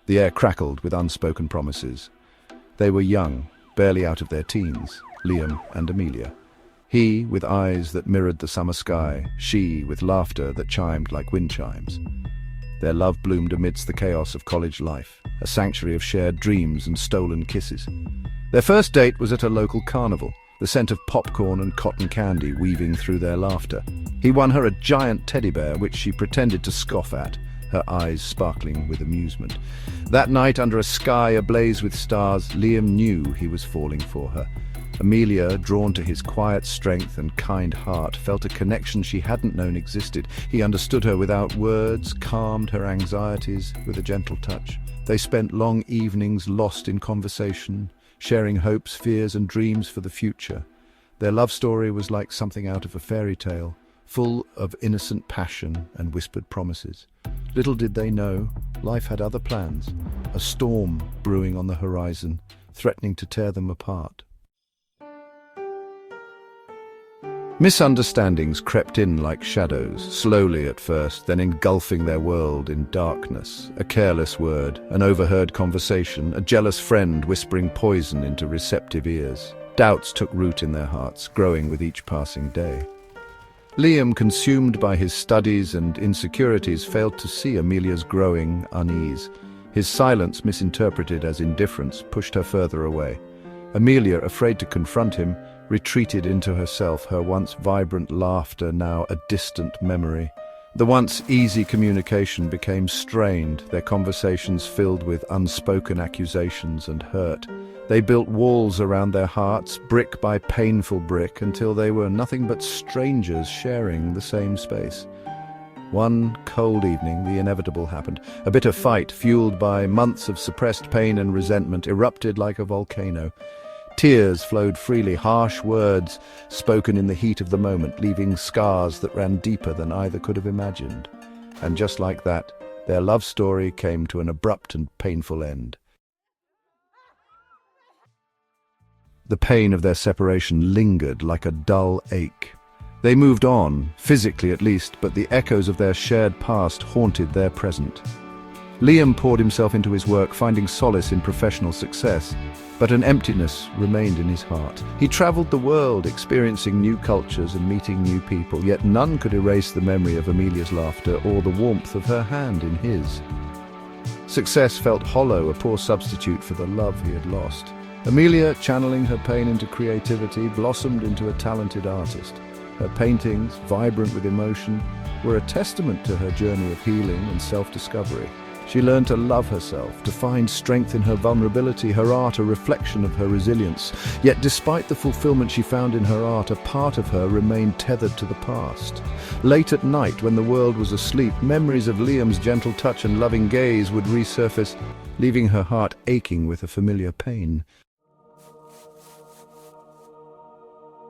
The air crackled with unspoken promises. They were young, barely out of their teens, Liam and Amelia. He with eyes that mirrored the summer sky, she with laughter that chimed like wind chimes. Their love bloomed amidst the chaos of college life, a sanctuary of shared dreams and stolen kisses. Their first date was at a local carnival, the scent of popcorn and cotton candy weaving through their laughter. He won her a giant teddy bear, which she pretended to scoff at, her eyes sparkling with amusement. That night, under a sky ablaze with stars, Liam knew he was falling for her. Amelia, drawn to his quiet strength and kind heart, felt a connection she hadn't known existed. He understood her without words, calmed her anxieties with a gentle touch. They spent long evenings lost in conversation, sharing hopes, fears, and dreams for the future. Their love story was like something out of a fairy tale, full of innocent passion and whispered promises. Little did they know, life had other plans, a storm brewing on the horizon, threatening to tear them apart. Misunderstandings crept in like shadows, slowly at first, then engulfing their world in darkness. A careless word, an overheard conversation, a jealous friend whispering poison into receptive ears. Doubts took root in their hearts, growing with each passing day. Liam, consumed by his studies and insecurities, failed to see Amelia's growing unease. His silence, misinterpreted as indifference, pushed her further away. Amelia, afraid to confront him, retreated into herself, her once vibrant laughter now a distant memory. The once easy communication became strained, their conversations filled with unspoken accusations and hurt. They built walls around their hearts, brick by painful brick, until they were nothing but strangers sharing the same space. One cold evening, the inevitable happened. A bitter fight, fueled by months of suppressed pain and resentment, erupted like a volcano. Tears flowed freely, harsh words spoken in the heat of the moment, leaving scars that ran deeper than either could have imagined. And just like that, their love story came to an abrupt and painful end. The pain of their separation lingered like a dull ache. They moved on, physically at least, but the echoes of their shared past haunted their present. Liam poured himself into his work, finding solace in professional success, but an emptiness remained in his heart. He traveled the world, experiencing new cultures and meeting new people, yet none could erase the memory of Amelia's laughter or the warmth of her hand in his. Success felt hollow, a poor substitute for the love he had lost. Amelia, channeling her pain into creativity, blossomed into a talented artist. Her paintings, vibrant with emotion, were a testament to her journey of healing and self-discovery. She learned to love herself, to find strength in her vulnerability, her art a reflection of her resilience. Yet despite the fulfillment she found in her art, a part of her remained tethered to the past. Late at night, when the world was asleep, memories of Liam's gentle touch and loving gaze would resurface, leaving her heart aching with a familiar pain.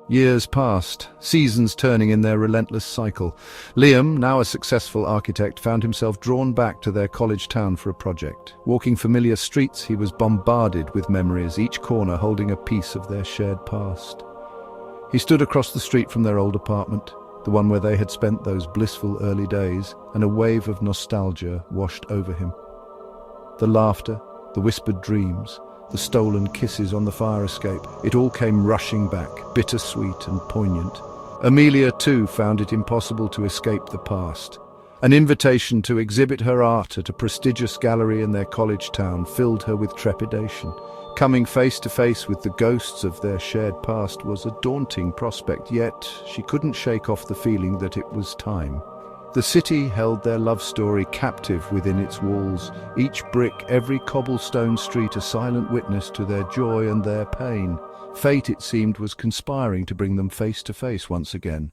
Years passed, seasons turning in their relentless cycle. Liam, now a successful architect, found himself drawn back to their college town for a project. Walking familiar streets, he was bombarded with memories, each corner holding a piece of their shared past. He stood across the street from their old apartment, the one where they had spent those blissful early days, and a wave of nostalgia washed over him. The laughter, the whispered dreams, the stolen kisses on the fire escape, it all came rushing back, bittersweet and poignant. Amelia, too, found it impossible to escape the past. An invitation to exhibit her art at a prestigious gallery in their college town filled her with trepidation. Coming face to face with the ghosts of their shared past was a daunting prospect, yet she couldn't shake off the feeling that it was time. The city held their love story captive within its walls, each brick, every cobblestone street a silent witness to their joy and their pain. Fate, it seemed, was conspiring to bring them face to face once again.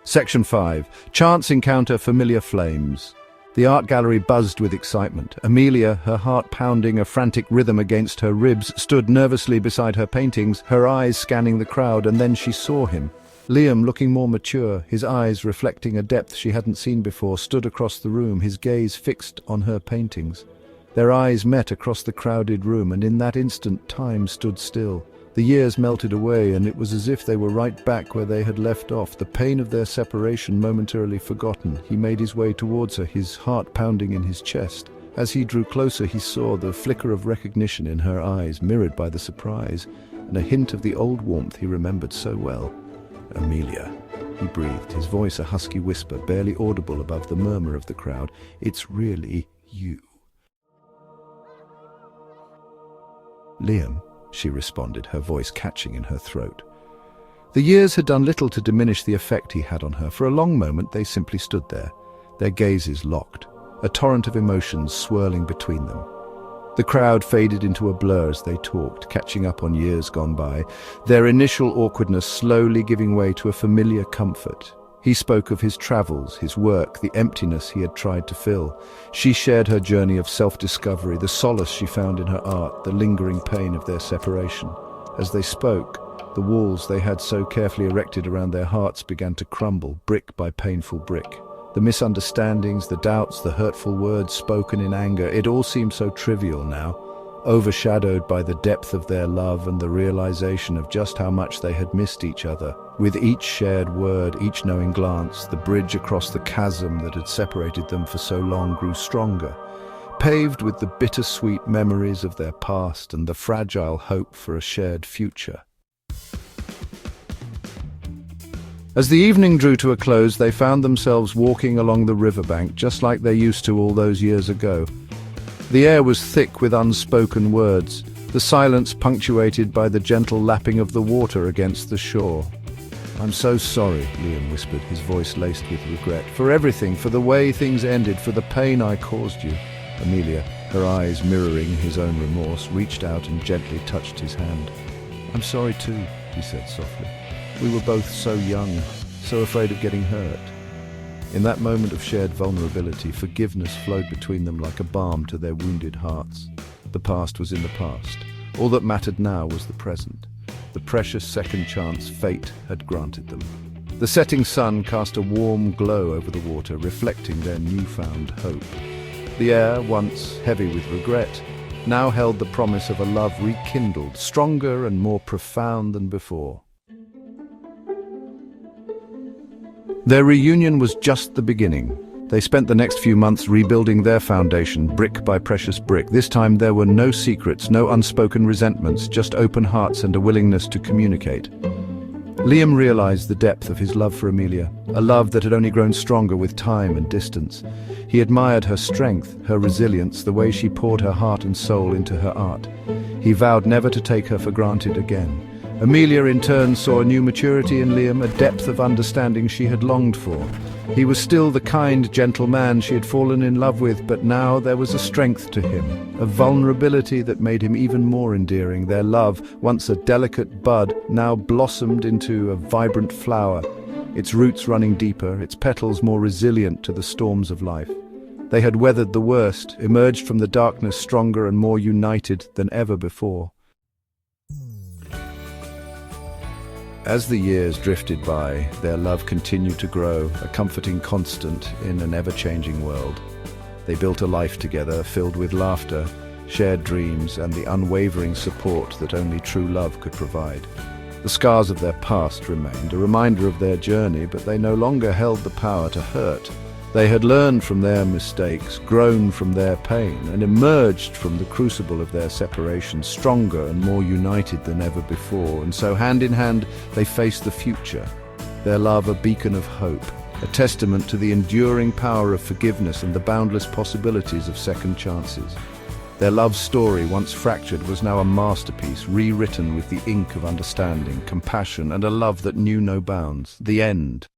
Section 5. Chance encounter familiar flames. The art gallery buzzed with excitement. Amelia, her heart pounding a frantic rhythm against her ribs, stood nervously beside her paintings, her eyes scanning the crowd, and then she saw him. Liam, looking more mature, his eyes reflecting a depth she hadn't seen before, stood across the room, his gaze fixed on her paintings. Their eyes met across the crowded room, and in that instant time stood still. The years melted away, and it was as if they were right back where they had left off, the pain of their separation momentarily forgotten. He made his way towards her, his heart pounding in his chest. As he drew closer, he saw the flicker of recognition in her eyes, mirrored by the surprise, and a hint of the old warmth he remembered so well. "Amelia," he breathed, his voice a husky whisper, barely audible above the murmur of the crowd. "It's really you." "Liam," she responded, her voice catching in her throat. The years had done little to diminish the effect he had on her. For a long moment they simply stood there, their gazes locked, a torrent of emotions swirling between them. The crowd faded into a blur as they talked, catching up on years gone by, their initial awkwardness slowly giving way to a familiar comfort. He spoke of his travels, his work, the emptiness he had tried to fill. She shared her journey of self-discovery, the solace she found in her art, the lingering pain of their separation. As they spoke, the walls they had so carefully erected around their hearts began to crumble, brick by painful brick. The misunderstandings, the doubts, the hurtful words spoken in anger, it all seemed so trivial now, overshadowed by the depth of their love and the realization of just how much they had missed each other. With each shared word, each knowing glance, the bridge across the chasm that had separated them for so long grew stronger, paved with the bittersweet memories of their past and the fragile hope for a shared future. As the evening drew to a close, they found themselves walking along the riverbank just like they used to all those years ago. The air was thick with unspoken words, the silence punctuated by the gentle lapping of the water against the shore. "I'm so sorry," Liam whispered, his voice laced with regret. "For everything, for the way things ended, for the pain I caused you." Amelia, her eyes mirroring his own remorse, reached out and gently touched his hand. "I'm sorry too," he said softly. "We were both so young, so afraid of getting hurt." In that moment of shared vulnerability, forgiveness flowed between them like a balm to their wounded hearts. The past was in the past. All that mattered now was the present, the precious second chance fate had granted them. The setting sun cast a warm glow over the water, reflecting their newfound hope. The air, once heavy with regret, now held the promise of a love rekindled, stronger and more profound than before. Their reunion was just the beginning. They spent the next few months rebuilding their foundation, brick by precious brick. This time there were no secrets, no unspoken resentments, just open hearts and a willingness to communicate. Liam realized the depth of his love for Amelia, a love that had only grown stronger with time and distance. He admired her strength, her resilience, the way she poured her heart and soul into her art. He vowed never to take her for granted again. Amelia in turn saw a new maturity in Liam, a depth of understanding she had longed for. He was still the kind, gentle man she had fallen in love with, but now there was a strength to him, a vulnerability that made him even more endearing. Their love, once a delicate bud, now blossomed into a vibrant flower, its roots running deeper, its petals more resilient to the storms of life. They had weathered the worst, emerged from the darkness stronger and more united than ever before. As the years drifted by, their love continued to grow, a comforting constant in an ever-changing world. They built a life together filled with laughter, shared dreams, and the unwavering support that only true love could provide. The scars of their past remained, a reminder of their journey, but they no longer held the power to hurt. They had learned from their mistakes, grown from their pain, and emerged from the crucible of their separation stronger and more united than ever before. And so, hand in hand, they faced the future, their love a beacon of hope, a testament to the enduring power of forgiveness and the boundless possibilities of second chances. Their love story, once fractured, was now a masterpiece, rewritten with the ink of understanding, compassion, and a love that knew no bounds. The end.